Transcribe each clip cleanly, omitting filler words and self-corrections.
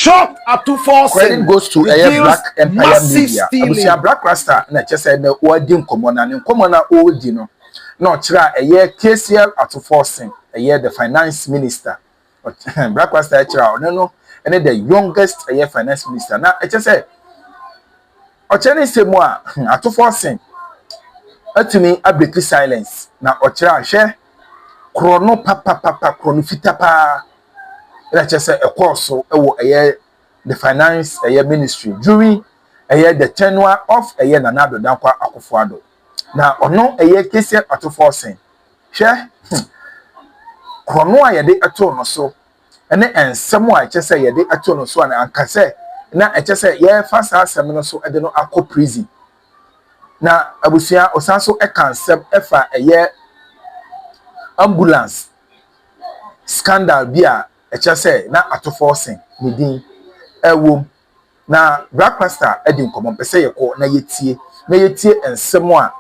Shocked Atu Forson. Credit goes to a Black Empire massive Media. stealing. I Black Rasta na just said no wording common old no. No try a year KCL Ato Forson, a year the finance minister. Black Rasta no and the youngest a year finance minister. Now I just said Ochene se mo Ato Forson. Atumi abeki silence. Na ochra hwe krono papa krono fitapa. I just say a course so the finance ministry during the tenure of Nanado Dankwa Akufo-Addo. Now ono kese Ato Forson. Hwe krono a yede ato no so ene ensemo a kyese yede ato no so na anka se na kyese ye fa sa asem no so ede no akọ prison. Na abusia osanso ekansem efa ambulance scandal bia say na Ato Forson nidin ewo na Black Rasta edin komon pese yeko na yetie ensemo a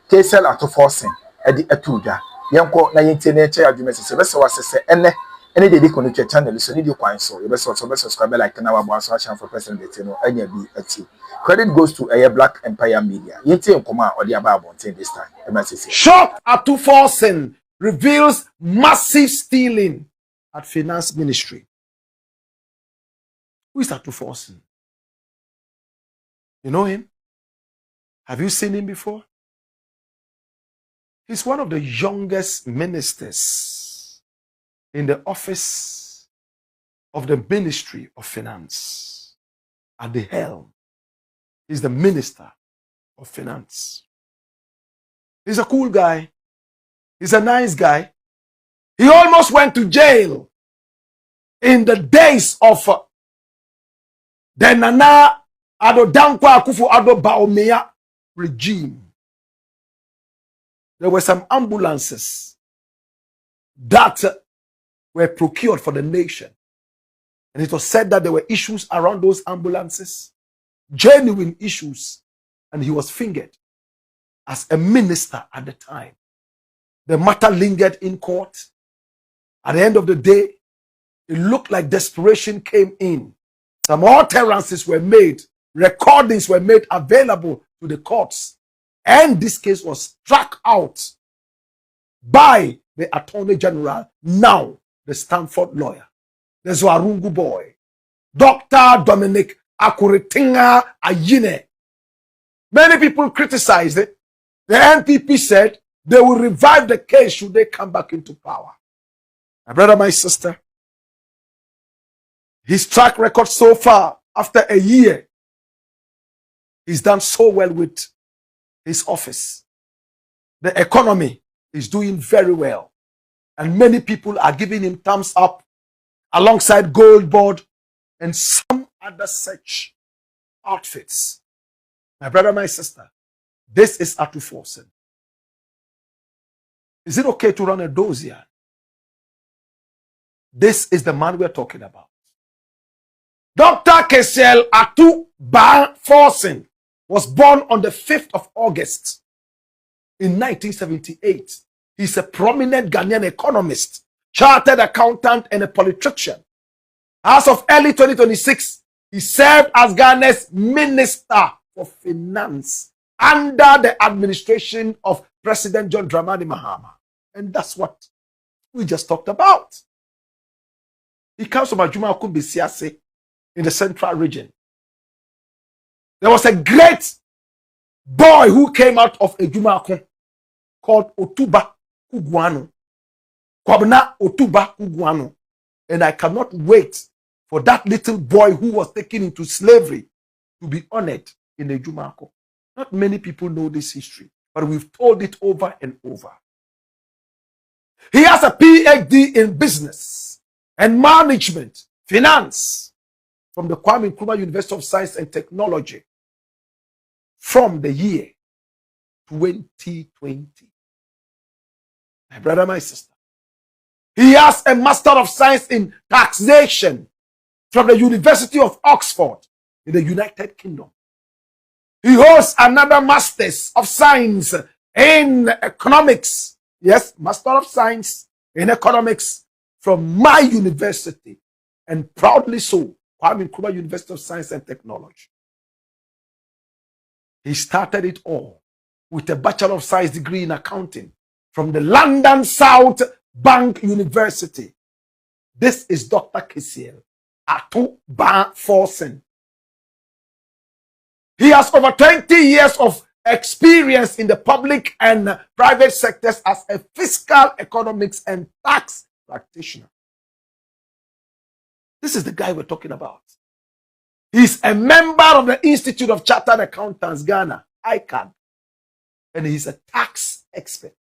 KSL Ato Forson edi atuda yenko na yetie na eche adwumese se bese wasese ene dey connect channel so need you kwan so you bese subscribe like na wabo aso acha for president no anya bi ati. Credit goes to Black Empire Media. Yetie nkoma odi aba abonten this time e message. Shocked Ato Forson reveals massive stealing at finance ministry. Who is Ato Forson? You know him? Have you seen him before? He's one of the youngest ministers in the office of the Ministry of Finance. At the helm, he's the Minister of Finance. He's a cool guy. He's a nice guy. He almost went to jail in the days of the Nana Addo Dankwa Akufo-Addo Bawumia regime. There were some ambulances that were procured for the nation. And it was said that there were issues around those ambulances, genuine issues, and he was fingered as a minister at the time. The matter lingered in court. At the end of the day, it looked like desperation came in. Some utterances were made, recordings were made available to the courts, and this case was struck out by the Attorney General, now the Stanford lawyer, the Zwarungu boy, Dr. Dominic Akuritinga Ayine. Many people criticized it. The NPP said they will revive the case should they come back into power. My brother, my sister, his track record so far, after a year, he's done so well with his office. The economy is doing very well. And many people are giving him thumbs up alongside Gold Board and some other such outfits. My brother, my sister, this is Atu Forson. Is it okay to run a dossier? This is the man we're talking about. Dr. KCL Atu Forson was born on the 5th of August in 1978. He's a prominent Ghanaian economist, chartered accountant, and a politician. As of early 2026, he served as Ghana's Minister for Finance under the administration of President John Dramani Mahama. And that's what we just talked about. He comes from Ajuma Bisiase in the central region. There was a great boy who came out of Ejumako called Otuba Kugwano. Kwabna Otuba Kugwano. And I cannot wait for that little boy who was taken into slavery to be honored in Ejumako. Not many people know this history, but we've told it over and over. He has a PhD in business and management, finance, from the Kwame Nkrumah University of Science and Technology from the year 2020. My brother, my sister. He has a Master of Science in Taxation from the University of Oxford in the United Kingdom. He holds another Master's of Science in Economics. Yes, Master of Science in Economics from my university, and proudly so, Kwame Nkrumah University of Science and Technology. He started it all with a Bachelor of Science degree in accounting from the London South Bank University. This is Dr. Kisiel Atu Forson. He has over 20 years of experience in the public and private sectors as a fiscal, economics, and tax practitioner. This is the guy we're talking about. He's a member of the Institute of Chartered Accountants, Ghana, ICAG, and he's a tax expert.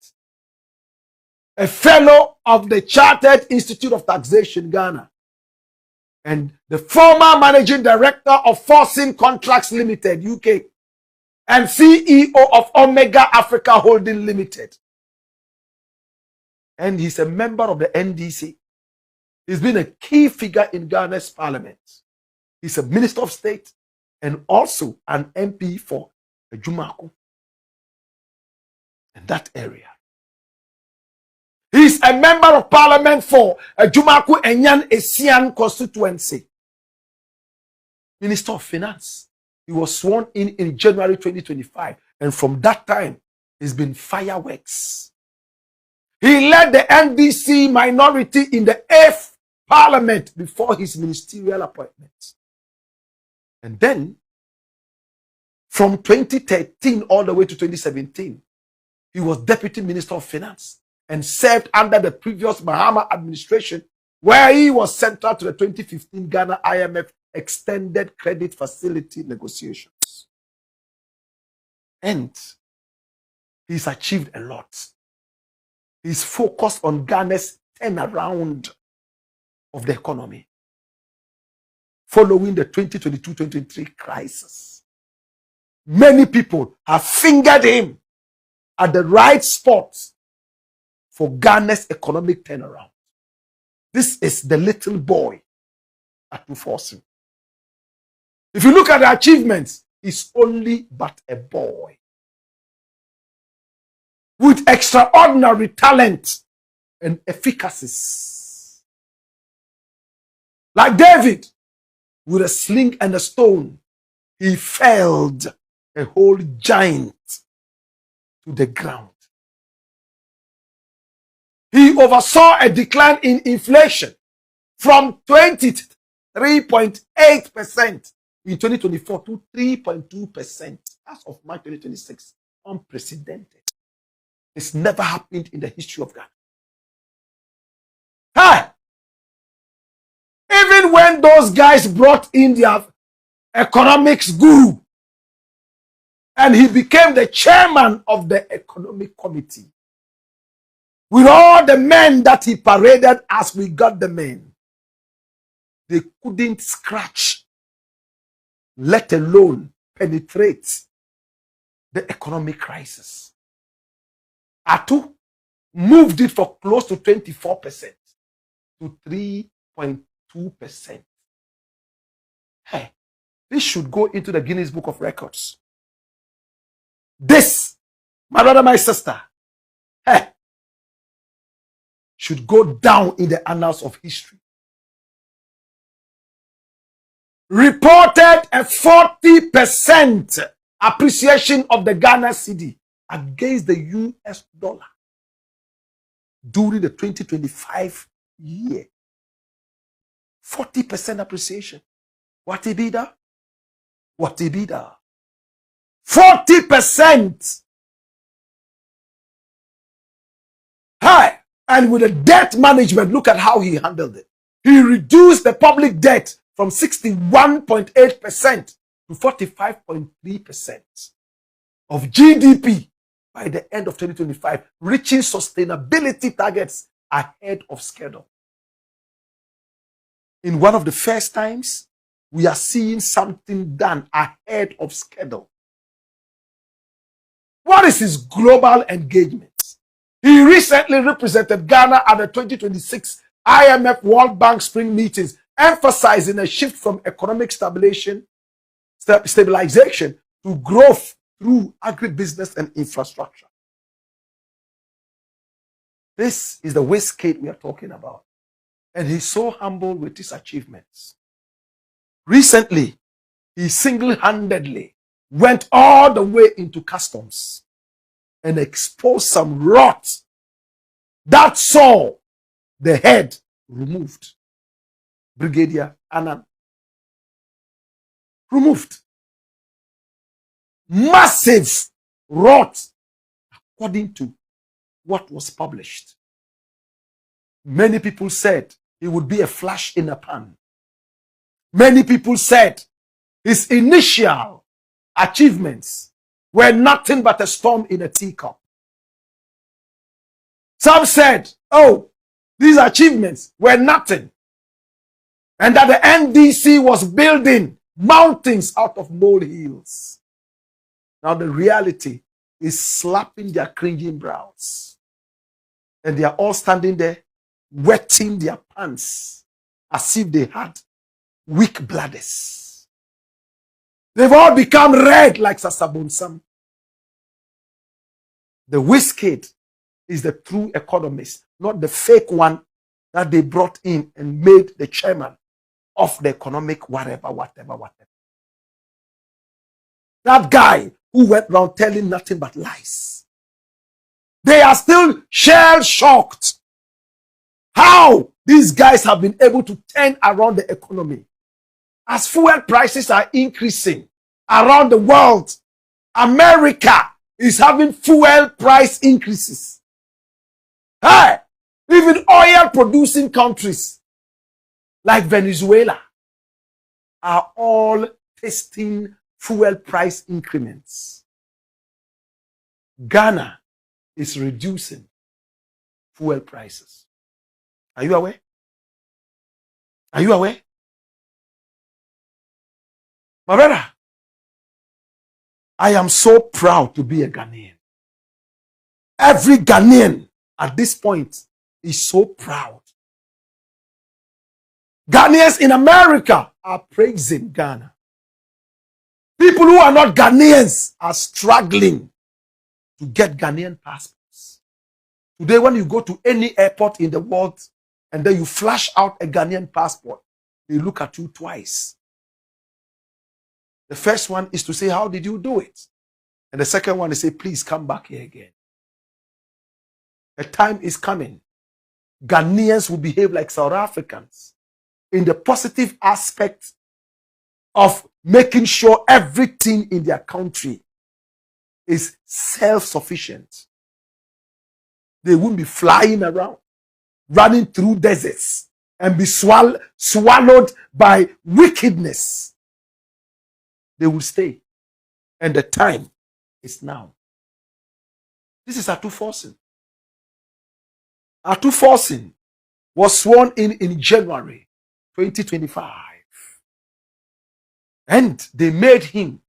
A fellow of the Chartered Institute of Taxation, Ghana, and the former managing director of Forson Contracts Limited, UK, and CEO of Omega Africa Holding Limited. And he's a member of the NDC. He's been a key figure in Ghana's parliament. He's a minister of state and also an MP for Jumaku in that area. He's a member of parliament for Jumaku Enyan Esian constituency. Minister of Finance. He was sworn in January 2025. And from that time, it's been fireworks. He led the NDC minority in the 8th parliament before his ministerial appointment. And then, from 2013 all the way to 2017, he was Deputy Minister of Finance and served under the previous Mahama administration, where he was central to the 2015 Ghana IMF Extended Credit Facility negotiations. And he's achieved a lot. He's focused on Ghana's turnaround of the economy following the 2022-2023 crisis. Many people have fingered him at the right spot for Ghana's economic turnaround. This is the little boy, Atu Forson. If you look at the achievements, he's only but a boy with extraordinary talent and efficacies. Like David, with a sling and a stone, he felled a whole giant to the ground. He oversaw a decline in inflation from 23.8% in 2024 to 3.2% as of March 2026. Unprecedented. It's never happened in the history of Ghana. Hey! Even when those guys brought in their economics guru and he became the chairman of the economic committee, with all the men that he paraded as we got the men, they couldn't scratch, let alone penetrate the economic crisis. Atu moved it for close to 24% to 3.2%. Hey, this should go into the Guinness Book of Records. This, my brother, my sister, hey, should go down in the annals of history. Reported a 40% appreciation of the Ghana cedi against the US dollar during the 2025 year. 40% appreciation. What a bidder? What a bidder? 40%. Hi. And with the debt management, look at how he handled it. He reduced the public debt from 61.8% to 45.3% of GDP by the end of 2025, reaching sustainability targets ahead of schedule. In one of the first times, we are seeing something done ahead of schedule. What is his global engagement? He recently represented Ghana at the 2026 IMF World Bank Spring Meetings, emphasizing a shift from economic stabilization to growth through agribusiness and infrastructure. This is the waistcoat we are talking about. And he's so humble with his achievements. Recently, he single-handedly went all the way into customs and exposed some rot that saw the head removed. Brigadier Annan. Removed. Massive rot, according to what was published. Many people said he would be a flash in a pan. Many people said his initial achievements were nothing but a storm in a teacup. Some said, oh, these achievements were nothing. And that the NDC was building mountains out of molehills. Now the reality is slapping their cringing brows. And they are all standing there, wetting their pants as if they had weak bladders. They've all become red like Sasabonsam. The Wizkid is the true economist, not the fake one that they brought in and made the chairman of the economic whatever. That guy who went around telling nothing but lies. They are still shell-shocked how these guys have been able to turn around the economy. As fuel prices are increasing around the world, America is having fuel price increases. Hey, even oil-producing countries like Venezuela are all tasting fuel price increments. Ghana is reducing fuel prices. Are you aware? Are you aware? My brother, I am so proud to be a Ghanaian. Every Ghanaian at this point is so proud. Ghanaians in America are praising Ghana. People who are not Ghanaians are struggling to get Ghanaian passports. Today, when you go to any airport in the world and then you flash out a Ghanaian passport, they look at you twice. The first one is to say, how did you do it? And the second one is say, please come back here again. A time is coming. Ghanaians will behave like South Africans in the positive aspect of making sure everything in their country is self-sufficient. They won't be flying around, running through deserts, and be swallowed by wickedness. They will stay. And the time is now. This is Atu Forson. Atu Forson was sworn in January 2025. And they made him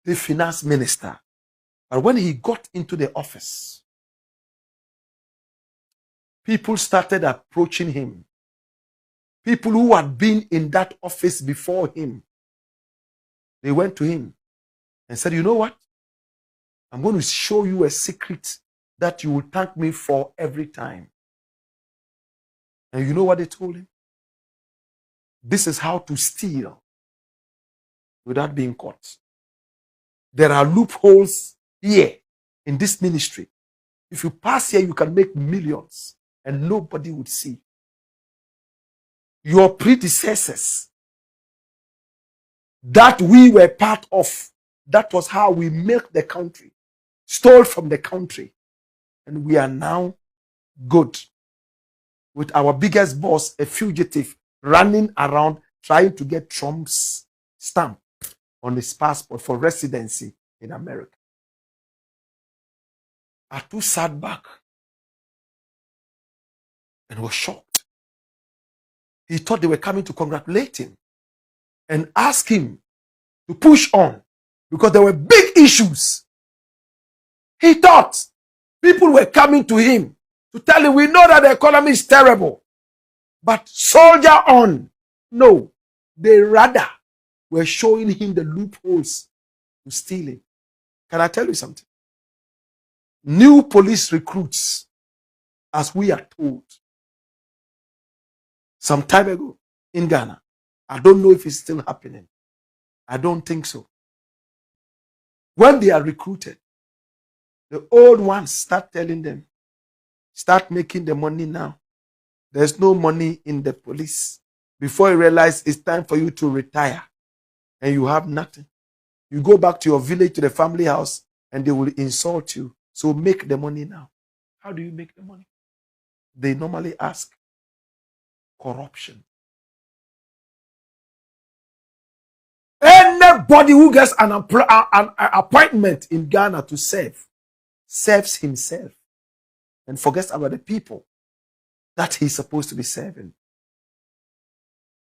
the finance minister. But when he got into the office, people started approaching him. People who had been in that office before him, they went to him and said, you know what? I'm going to show you a secret that you will thank me for every time. And you know what they told him? This is how to steal without being caught. There are loopholes here in this ministry. If you pass here, you can make millions and nobody would see. Your predecessors that we were part of, that was how we milked the country, stole from the country, and we are now good. With our biggest boss, a fugitive, running around trying to get Trump's stamp on his passport for residency in America. Atu sat back and was shocked. He thought they were coming to congratulate him and ask him to push on because there were big issues. He thought people were coming to him to tell him, we know that the economy is terrible, but soldier on. No, they rather were showing him the loopholes to stealing. Can I tell you something? New police recruits, as we are told, some time ago in Ghana. I don't know if it's still happening. I don't think so. When they are recruited, the old ones start telling them, start making the money now. There's no money in the police. Before you realize it's time for you to retire and you have nothing. You go back to your village, to the family house, and they will insult you. So make the money now. How do you make the money? They normally ask corruption. Anybody who gets an appointment in Ghana to serve, serves himself and forgets about the people that he's supposed to be serving.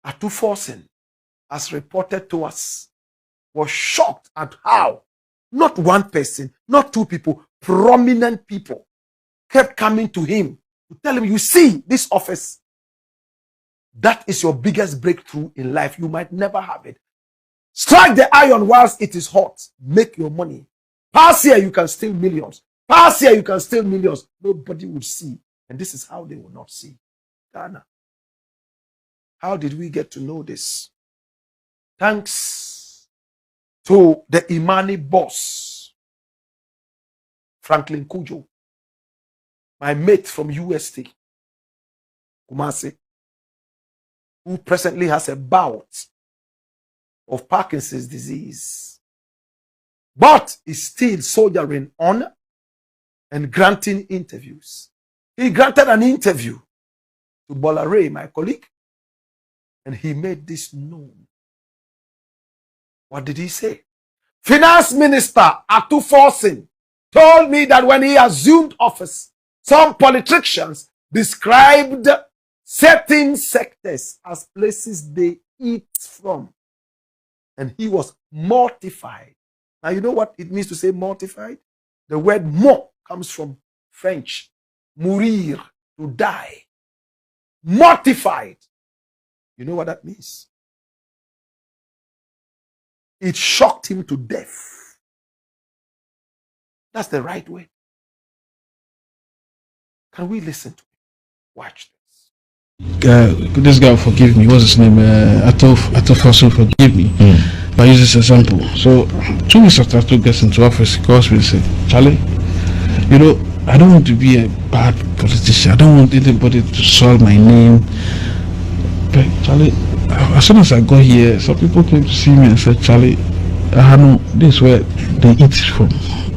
Atu Forson, as reported to us, was shocked at how not one person, not two people, prominent people kept coming to him to tell him, you see, this office, that is your biggest breakthrough in life. You might never have it. Strike the iron whilst it is hot. Make your money. Pass here, you can steal millions. Pass here, you can steal millions. Nobody will see. And this is how they will not see. Ghana. How did we get to know this? Thanks to the Imani boss, Franklin Kujo, my mate from UST, Kumasi, who presently has a bout of Parkinson's disease, but is still soldiering on and granting interviews. He granted an interview to Bolare, my colleague, and he made this known. What did he say? Finance Minister Atu Forson told me that when he assumed office, some politicians described certain sectors as places they eat from. And he was mortified. Now, you know what it means to say mortified? The word mort comes from French, mourir, to die. Mortified. You know what that means? It shocked him to death. That's the right way. Can we listen to him? Watch this. This guy will forgive me. What's his name? Ato Forson forgive me. But I use this example. So 2 weeks after Ato gets into office, he calls me and said, Charlie, you know, I don't want to be a bad politician. I don't want anybody to soil my name. But Charlie, as soon as I got here, some people came to see me and said, Charlie, no, this is where they eat from.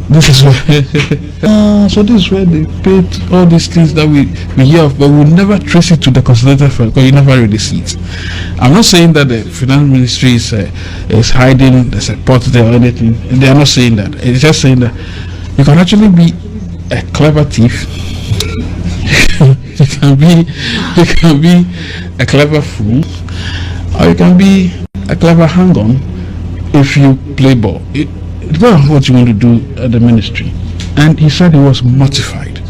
This is where so this is where they paid all these things that we hear of, but we'll never trace it to the consolidated fund because you never really see it. I'm not saying that the finance ministry is hiding there's a pot there or anything. They are not saying that. It's just saying that you can actually be a clever thief. you can be a clever fool, or you can be a clever hang-on if you play ball. It depends on what you want to do at the ministry. And he said he was mortified.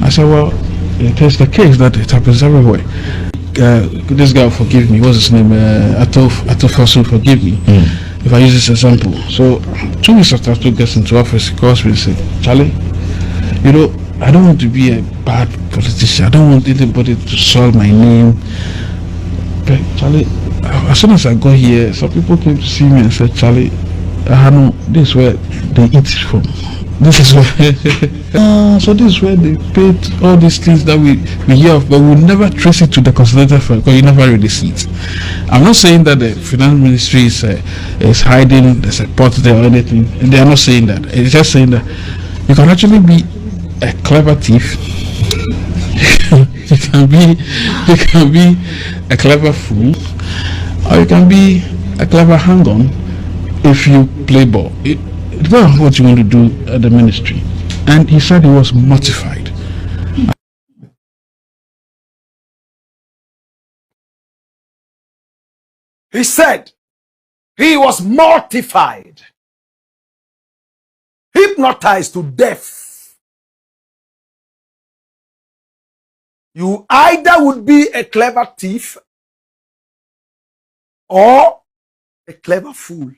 I said, well, it is the case that it happens everywhere. This guy will forgive me. What's his name? Ato Forson forgive me. If I use this example. So 2 weeks after Ato gets into office, he calls me and said, Charlie, you know, I don't want to be a bad politician. I don't want anybody to soil my name. But Charlie, as soon as I got here, some people came to see me and said, Charlie, no, this is where they eat from. This is where so this is where they paid all these things that we hear of, but we'll never trace it to the consolidated fund because you never really see it. I'm not saying that the finance ministry is hiding there's a pot there or anything. They are not saying that. It's just saying that you can actually be a clever thief. you can be a clever fool, or you can be a clever hang-on if you play ball. It depends on what you want to do at the ministry. And he said he was mortified. He said he was mortified, hypnotized to death. You either would be a clever thief or a clever fool.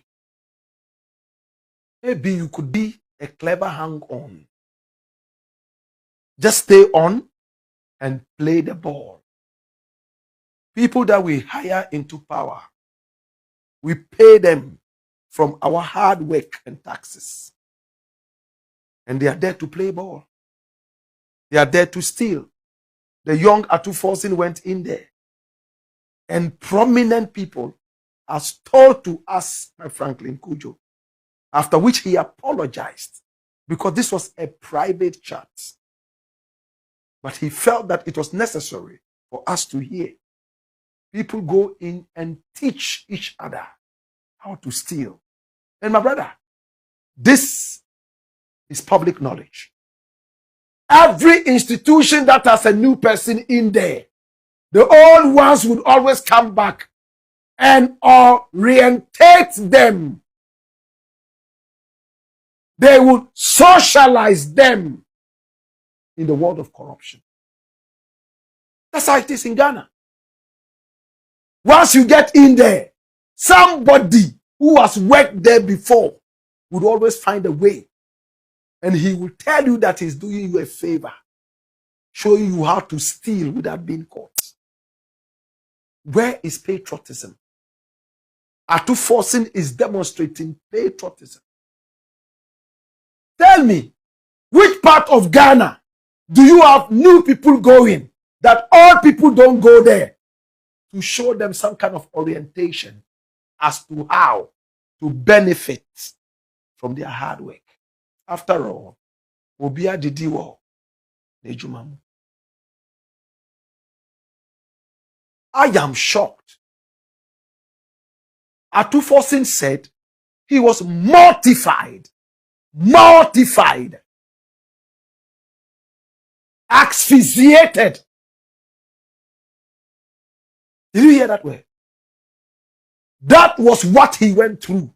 Maybe you could be a clever hang-on. Just stay on and play the ball. People that we hire into power, we pay them from our hard work and taxes. And they are there to play ball. They are there to steal. The young Atu Forson went in there. And prominent people as told to us by Franklin Kujo, after which he apologized because this was a private chat. But he felt that it was necessary for us to hear. People go in and teach each other how to steal. And my brother, this is public knowledge. Every institution that has a new person in there, the old ones would always come back and orientate them. They would socialize them in the world of corruption. That's how it is in Ghana. Once you get in there, somebody who has worked there before would always find a way. And he will tell you that he's doing you a favor, showing you how to steal without being caught. Where is patriotism? Atu Forson is demonstrating patriotism. Tell me, which part of Ghana do you have new people going that all people don't go there to show them some kind of orientation as to how to benefit from their hard work? After all, Obia Didiwo Nejumamu. I am shocked. Atu Forson said he was mortified, asphyxiated. Did you hear that word? That was what he went through.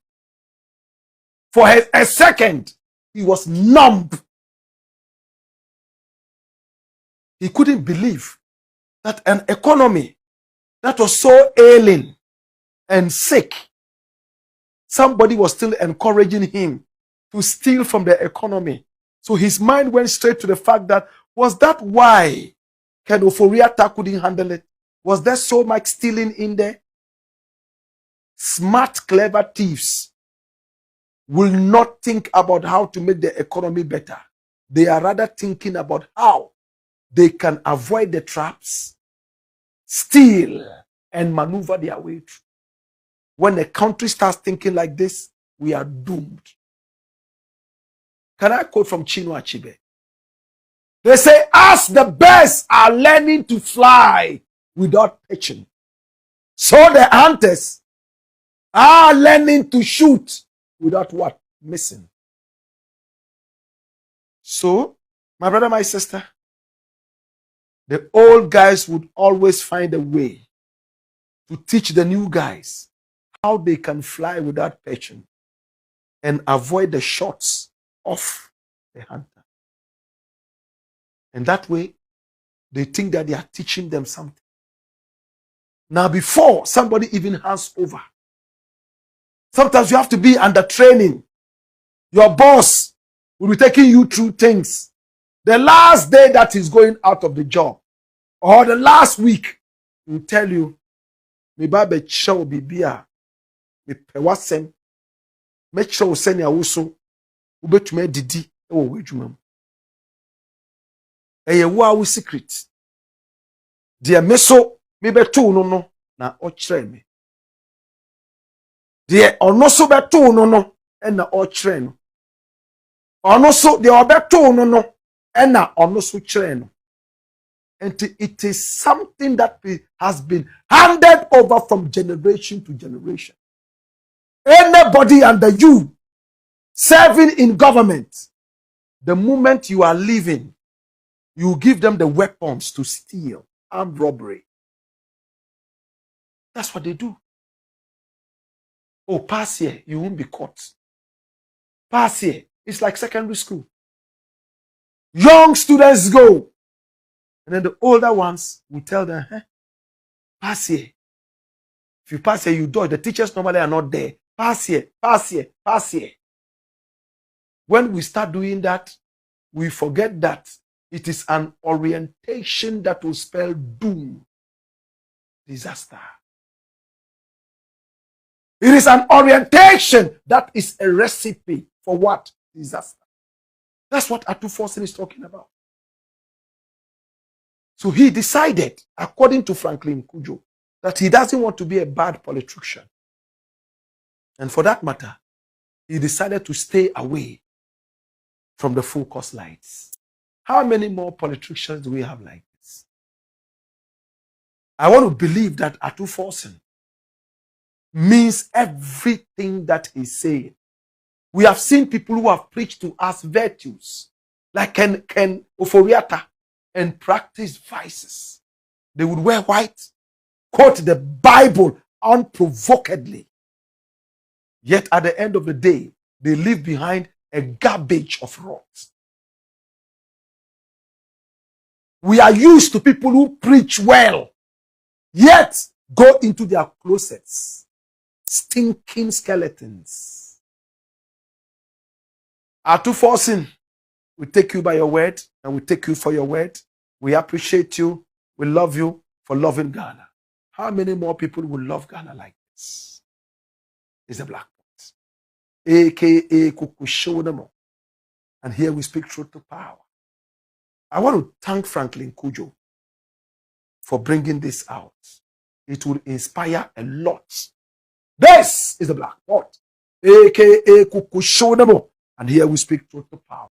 For a second, he was numb. He couldn't believe that an economy that was so ailing and sick, somebody was still encouraging him to steal from the economy. So his mind went straight to the fact that, was that why Ken Ofori-Atta couldn't handle it? Was there so much stealing in there? Smart, clever thieves will not think about how to make the economy better. They are rather thinking about how they can avoid the traps, steal, and maneuver their way through. When a country starts thinking like this, we are doomed. Can I quote from Chinua Achebe? They say, as the birds are learning to fly without pitching, so the hunters are learning to shoot without what? Missing. So, my brother, my sister, the old guys would always find a way to teach the new guys how they can fly without pitching and avoid the shots of the hunter. And that way, they think that they are teaching them something. Now, before somebody even hands over, sometimes you have to be under training. Your boss will be taking you through things. The last day that he's going out of the job, or the last week, he will tell you, me babe chow bibia, me pewasem, me chow seni awuso, ubetume didi, ewo wejumam. Eye wa secret. Dia meso me beto no na ochre me. Dia ono so beto no na ochre no. Ono so dia obeto no na ono so chre no. And it is something that has been handed over from generation to generation. Anybody under you serving in government, the moment you are leaving, you give them the weapons to steal, armed robbery. That's what they do. Oh, pass here, you won't be caught. Pass here. It's like secondary school. Young students go. And then the older ones will tell them, pass here. If you pass here, you dodge. The teachers normally are not there. Pass here, pass here, pass here. When we start doing that, we forget that it is an orientation that will spell doom. disaster. It is an orientation that is a recipe for what? Disaster. That's what Atu Forson is talking about. So he decided, according to Franklin Kujo, that he doesn't want to be a bad politician. And for that matter, he decided to stay away from the focus lights. How many more politicians do we have like this? I want to believe that Atu Forson means everything that he's saying. We have seen people who have preached to us virtues, like Ken Oforiata, and practice vices. They would wear white, quote the Bible unprovokedly. Yet at the end of the day, they leave behind a garbage of rot. We are used to people who preach well, yet go into their closets, stinking skeletons. Atu Forson, we take you by your word, and we take you for your word. We appreciate you. We love you for loving Ghana. How many more people will love Ghana like this? It's the black pot, aka Kukushodamo. And here we speak truth to power. I want to thank Franklin Kujo for bringing this out. It will inspire a lot. This is the black pot, aka Kukushodamo. And here we speak truth to power.